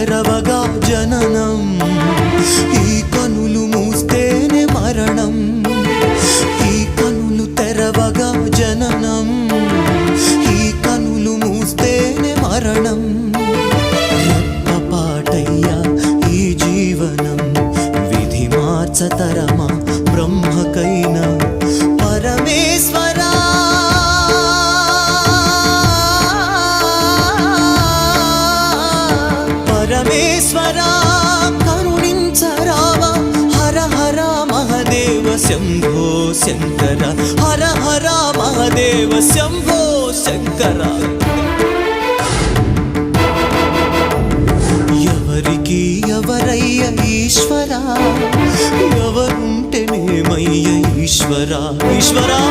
తెరవగా జననం, ఈ కనులు మూస్తేనే మరణం. ఈ కనులు తెరవగా జననం, ఈ కనులు మూస్తేనే మరణం. రెప్పపాటయ్యా ఈ జీవనం, విధి మార్చతరమా బ్రహ్మకైనా. పరమేశ్వరా పరమేశ్వరా కరుణించరావా. హర హర మహదేవ శంభో శంకర, హర హర మహదేవ శంభో శంకర. ఎవరికి ఎవరయ్య ఈశ్వరా, ఎవరుంటేనేమయ్య ఈశ్వరా ఈశ్వరా.